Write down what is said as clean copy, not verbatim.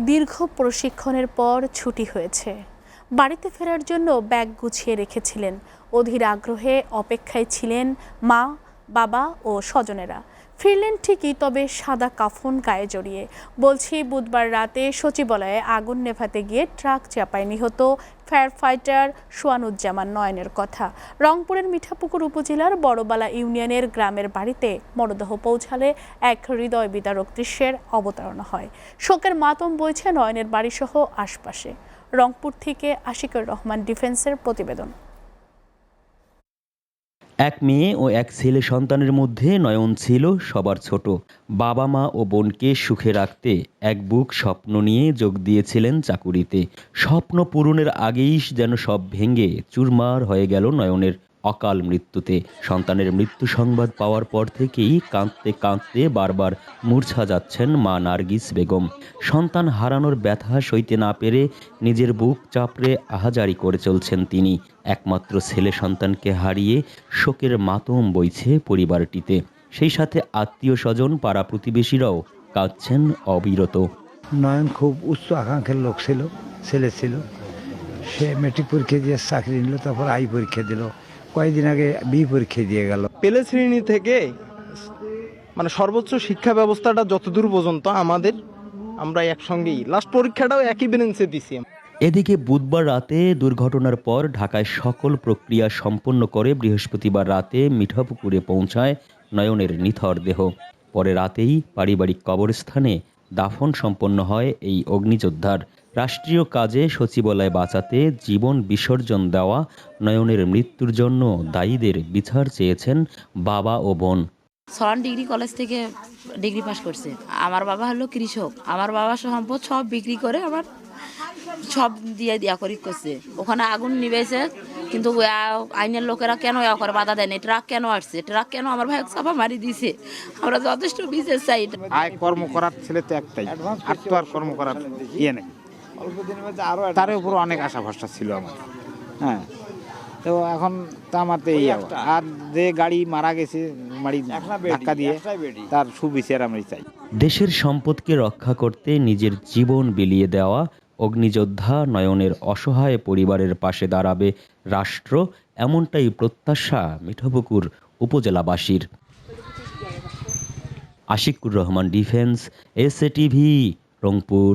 দীর্ঘ প্রশিক্ষণের পর ছুটি হয়েছে। বাড়িতে ফেরার জন্য ব্যাগ গুছিয়ে রেখেছিলেন। অধীর আগ্রহে অপেক্ষায় ছিলেন মা, বাবা ও স্বজনেরা। ফিরলেন ঠিকই, তবে সাদা কাফন গায়ে জড়িয়ে। বলছি, বুধবার রাতে সচিবালয়ে আগুন নেভাতে গিয়ে ট্রাক চাপায় নিহত ফায়ার ফাইটার সোয়ানুজ্জামান নয়নের কথা। রংপুরের মিঠাপুকুর উপজেলার বড়বালা ইউনিয়নের গ্রামের বাড়িতে মরদেহ পৌঁছালে এক হৃদয় বিদারক দৃশ্যের অবতারণা হয়। শোকের মাতম বইছে নয়নের বাড়িসহ আশপাশে। রংপুর থেকে আশিকুর রহমান ডিফেন্সের প্রতিবেদন। এক মেয়ে ও এক ছেলে সন্তানের মধ্যে নয়ন ছিল সবার ছোট। বাবা মা ও বোনকে সুখে রাখতে এক বুক স্বপ্ন নিয়ে যোগ দিয়েছিলেন চাকুরিতে। স্বপ্ন পূরণের আগেই যেন সব ভেঙে চুরমার হয়ে গেল নয়নের অকাল মৃত্যুতে। সন্তানের মৃত্যু সংবাদ পাওয়ার পর থেকেই কাঁদতে কাঁদতে বারবার মূর্ছা যাচ্ছেন মা নার্গিস বেগম। সন্তান হারানোর ব্যথা সইতে না পেরে নিজের বুক চাপড়ে আহাজারি করে চলছেন তিনি। একমাত্র ছেলে সন্তানকে হারিয়ে শোকের মাতম বইছে পরিবারটিতে। সেই সাথে আত্মীয় স্বজন, পাড়া প্রতিবেশীরাও কাঁদছেন অবিরত। নয়ন খুব উচ্চ আকাঙ্ক্ষার লোক ছিল, ছেলে ছিল। সে মেট্রিক পরীক্ষা দিয়ে চাকরি নিল, তারপর আই পরীক্ষা দিল, কয়েকদিন আগে বি পরীক্ষা দিয়ে গেল। পেলে শ্রেণী থেকে মানে সর্বোচ্চ শিক্ষা ব্যবস্থাটা যতদূর পর্যন্ত আমরা একসঙ্গেই লাস্ট পরীক্ষাটাও একই বেঞ্চে দিছি। এদিকে বুধবার রাতে দুর্ঘটনার পর ঢাকায় সকল প্রক্রিয়া সম্পন্ন করে বৃহস্পতিবার রাতে মিঠাপুকুরে পৌঁছায় নয়নের নিথর দেহ। পরে রাতেই পারিবারিক কবরস্থানে দাফন সম্পন্ন হয় এই অগ্নিযোদ্ধার। রাষ্ট্রীয় কাজে সচিবালয় বাঁচাতে জীবন বিসর্জন দেওয়া নয়নের মৃত্যুর জন্য দায়ীদের বিচার চেয়েছেন বাবা ও বোন। সরান ডিগ্রি কলেজ থেকে ডিগ্রি পাস করছে। আমার বাবা হলো কৃষক। আমার বাবা সম্পদ সব বিক্রি করে আমার সব দিয়া করি করছে। ওখানে আগুন নিবেছে, কিন্তু আইনের লোকেরা কেন করে বাধা দেয়নি? ট্রাক কেন আসছে? ট্রাক কেন আমার ভাই চাপা মারি দিছে? আমরা যথেষ্ট বিশেষ চাই। আয় কর্ম করার ছেলে তো একটাই, আর তো আর কর্ম করার ইয়ে নেই। তার উপর অনেক আশা ভরসা ছিল আমার। হ্যাঁ, তো এখন তো আমার তো এই আর যে গাড়ি মারা গেছে, গাড়ি ধাক্কা দিয়ে, তার সুবিচার আমি চাই। দেশের সম্পদকে রক্ষা করতে নিজের জীবন বিলিয়ে দেওয়া অগ্নিযোদ্ধা নয়নের অসহায় পরিবারের পাশে দাঁড়াবে রাষ্ট্র, এমনটাই প্রত্যাশা মিঠাপুকুর উপজেলাবাসীর। Ashikur Rahman defence, SA TV, Rangpur.